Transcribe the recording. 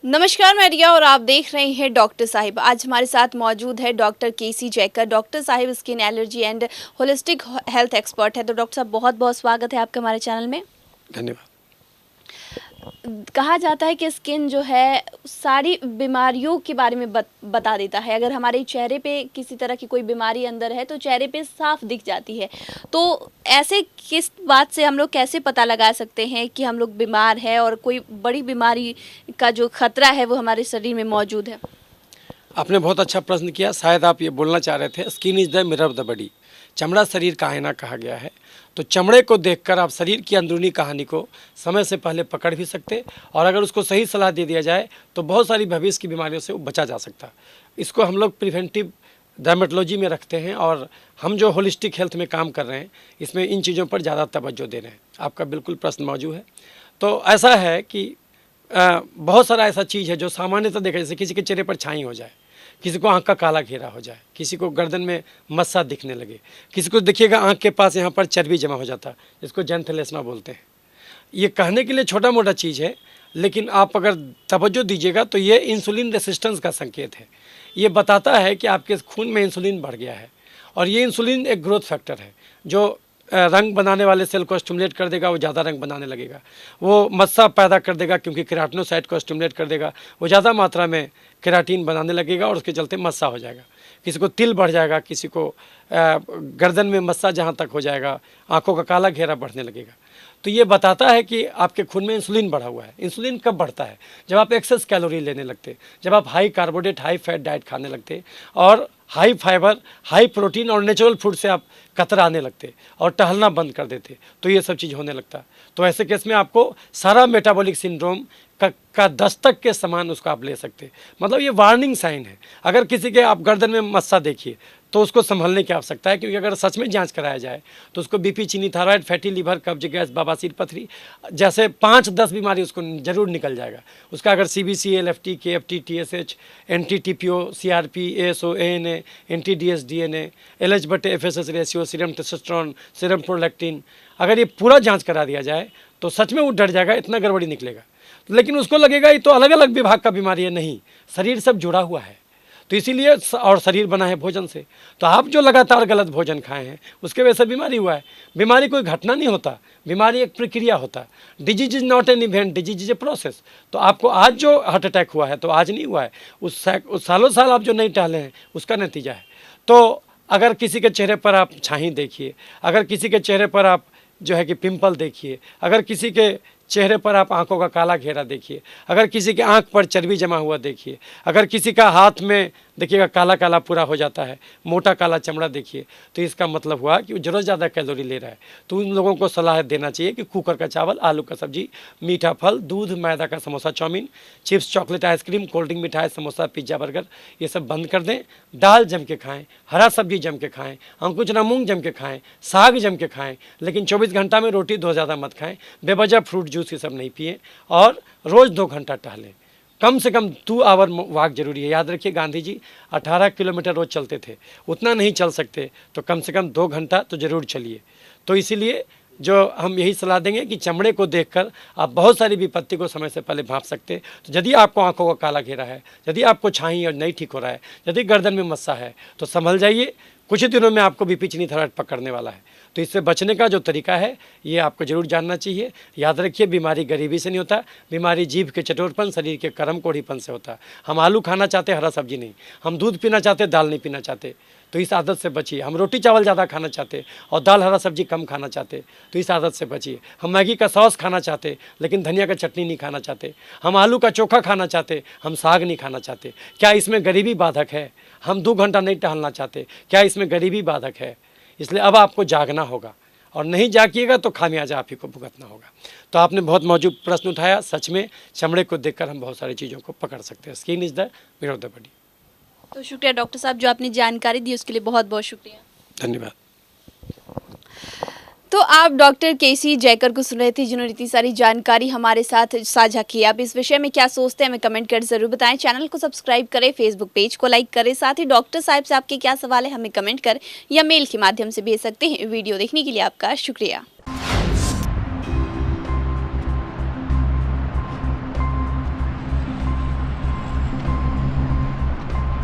नमस्कार, मैं रिया और आप देख रहे हैं डॉक्टर साहिब। आज हमारे साथ मौजूद है डॉक्टर केसी जैकर। डॉक्टर साहिब skin allergy and holistic health expert है। तो डॉक्टर साहब, बहुत बहुत स्वागत है आपका हमारे चैनल में। धन्यवाद। कहा जाता है कि स्किन जो है सारी बीमारियों के बारे में बता देता है। अगर हमारे चेहरे पे किसी तरह की कोई बीमारी अंदर है तो चेहरे पे साफ दिख जाती है। तो ऐसे किस बात से हम लोग कैसे पता लगा सकते हैं कि हम लोग बीमार हैं और कोई बड़ी बीमारी का जो खतरा है वो हमारे शरीर में मौजूद है? आपने बहुत अच्छा प्रश्न किया। शायद आप ये बोलना चाह रहे थे, skin is the mirror of the body. चमड़ा शरीर का आईना कहा गया है। तो चमड़े को देखकर आप शरीर की अंदरूनी कहानी को समय से पहले पकड़ भी सकते, और अगर उसको सही सलाह दे दिया जाए तो बहुत सारी भविष्य की बीमारियों से बचा जा सकता। इसको हम लोग प्रिवेंटिव डर्मेटोलॉजी में रखते हैं, और हम जो होलिस्टिक हेल्थ में काम कर रहे हैं इसमें इन चीज़ों पर ज़्यादा तवज्जो दे रहे हैं। आपका बिल्कुल प्रश्न मौजूद है। तो ऐसा है कि बहुत सारा ऐसा चीज़ है जो सामान्यतः देखा, जैसे किसी के चेहरे पर छाई हो जाए, किसी को आँख का काला घेरा हो जाए, किसी को गर्दन में मस्सा दिखने लगे, किसी को देखिएगा आँख के पास यहाँ पर चर्बी जमा हो जाता, जिसको जैंथेलेस्मा बोलते हैं। ये कहने के लिए छोटा मोटा चीज़ है, लेकिन आप अगर तवज्जो दीजिएगा तो ये इंसुलिन रेसिस्टेंस का संकेत है। ये बताता है कि आपके खून में इंसुलिन बढ़ गया है, और ये इंसुलिन एक ग्रोथ फैक्टर है जो रंग बनाने वाले सेल को स्टिमुलेट कर देगा, वो ज़्यादा रंग बनाने लगेगा। वो मस्सा पैदा कर देगा क्योंकि केराटिनोसाइट को स्टिमुलेट कर देगा, वो ज़्यादा मात्रा में केराटिन बनाने लगेगा और उसके चलते मस्सा हो जाएगा। किसी को तिल बढ़ जाएगा, किसी को गर्दन में मस्सा जहाँ तक हो जाएगा, आँखों का काला घेरा बढ़ने लगेगा। तो ये बताता है कि आपके खून में इंसुलिन बढ़ा हुआ है। इंसुलिन कब बढ़ता है? जब आप एक्सेस कैलोरी लेने लगते, जब आप high carbohydrate high fat diet खाने लगते, और हाई फाइबर हाई प्रोटीन और नेचुरल फूड से आप कतराने लगते और टहलना बंद कर देते, तो ये सब चीज़ होने लगता। तो ऐसे केस में आपको सारा मेटाबॉलिक सिंड्रोम का दस्तक के समान उसको आप ले सकते। मतलब ये वार्निंग साइन है। अगर किसी के आप गर्दन में मस्सा देखिए तो उसको संभलने की आवश्यकता है, क्योंकि अगर सच में जांच कराया जाए तो उसको बीपी, चीनी, थायराइड, फैटी लिवर, कब्ज, गैस, बवासीर, पथरी जैसे 5-10 बीमारी उसको जरूर निकल जाएगा। उसका अगर CBC, LFT, KFT, TSH, NT-TPO, CRP, ASO, ANA, NT-DS, DNA, LH/FSH ratio, serum testosterone, serum prolactin, अगर ये पूरा जाँच करा दिया जाए तो सच में वो डर जाएगा, इतना गड़बड़ी निकलेगा। लेकिन उसको लगेगा ये तो अलग अलग विभाग का बीमारी है। नहीं, शरीर सब जुड़ा हुआ है। तो इसीलिए, और शरीर बना है भोजन से। तो आप जो लगातार गलत भोजन खाए हैं उसके वजह से बीमारी हुआ है। बीमारी कोई घटना नहीं होता, बीमारी एक प्रक्रिया होता है। Disease is not an event, disease is a process. तो आपको आज जो हार्ट अटैक हुआ है तो आज नहीं हुआ है, उस सालों साल आप जो नहीं टहले हैं उसका नतीजा है। तो अगर किसी के चेहरे पर आप छाई देखिए, अगर किसी के चेहरे पर आप जो है कि पिंपल देखिए, अगर किसी के चेहरे पर आप आंखों का काला घेरा देखिए, अगर किसी के आंख पर चर्बी जमा हुआ देखिए, अगर किसी का हाथ में देखिएगा काला काला पूरा हो जाता है, मोटा काला चमड़ा देखिए, तो इसका मतलब हुआ कि वो ज़रूरत ज़्यादा कैलोरी ले रहा है। तो उन लोगों को सलाह देना चाहिए कि कुकर का चावल, आलू का सब्जी, मीठा फल, दूध, मैदा का samosa, chow mein, chips, chocolate, ice cream, cold drink, मिठाई, समोसा, पिज्ज़ा, बर्गर, ये सब बंद कर दें। दाल जम के खाएँ, हरा सब्जी जम के खाएँ, अंकुचना मूंग जम के खाएँ, साग जम के खाएँ, लेकिन 24 घंटा में रोटी 2 ज़्यादा मत खाएँ। बेवजह फ्रूट जूस ये सब नहीं पिए, और रोज़ 2 घंटा टहलें। कम से कम 2 आवर वॉक जरूरी है। याद रखिए, गांधी जी 18 किलोमीटर रोज चलते थे। उतना नहीं चल सकते तो कम से कम 2 घंटा तो ज़रूर चलिए। तो इसीलिए जो हम यही सलाह देंगे कि चमड़े को देखकर आप बहुत सारी विपत्ति को समय से पहले भांप सकते। तो यदि आपको आंखों का काला घेरा है, यदि आपको छाई और नहीं ठीक हो रहा है, यदि गर्दन में मस्सा है, तो संभल जाइए। कुछ ही दिनों में आपको बीपी, चीनी, थायराइड पकड़ने वाला है। तो इससे बचने का जो तरीका है ये आपको जरूर जानना चाहिए। याद रखिए, बीमारी गरीबी से नहीं होता, बीमारी जीभ के चटोरपन, शरीर के कर्म कोढ़ीपन से होता है। हम आलू खाना चाहते, हरा सब्जी नहीं। हम दूध पीना चाहते, दाल नहीं पीना चाहते, तो इस आदत से बचिए। हम रोटी चावल ज़्यादा खाना चाहते और दाल, हरा सब्जी कम खाना चाहते, तो इस आदत से बचिए। हम मैगी का सॉस खाना चाहते लेकिन धनिया का चटनी नहीं खाना चाहते। हम आलू का चोखा खाना चाहते, हम साग नहीं खाना चाहते। क्या इसमें गरीबी बाधक है? हम 2 घंटा नहीं टहलना चाहते, क्या इसमें गरीबी बाधक है? इसलिए अब आपको जागना होगा, और नहीं जागिएगा तो खामियाजा आप ही को भुगतना होगा। तो आपने बहुत मौजूद प्रश्न उठाया। सच में चमड़े को देखकर हम बहुत सारी चीज़ों को पकड़ सकते हैं। Skin is the mirror of the body. तो शुक्रिया डॉक्टर साहब, जो आपने जानकारी दी उसके लिए बहुत बहुत शुक्रिया। धन्यवाद। तो आप डॉक्टर केसी जैकर को सुन रहे थे, जिन्होंने इतनी सारी जानकारी हमारे साथ साझा की। आप इस विषय में क्या सोचते हैं हमें कमेंट कर जरूर बताएं। चैनल को सब्सक्राइब करें, फेसबुक पेज को लाइक करें। साथ ही डॉक्टर साहब से आपके क्या सवाल है हमें कमेंट कर या मेल के माध्यम से भेज सकते हैं। वीडियो देखने के लिए आपका शुक्रिया।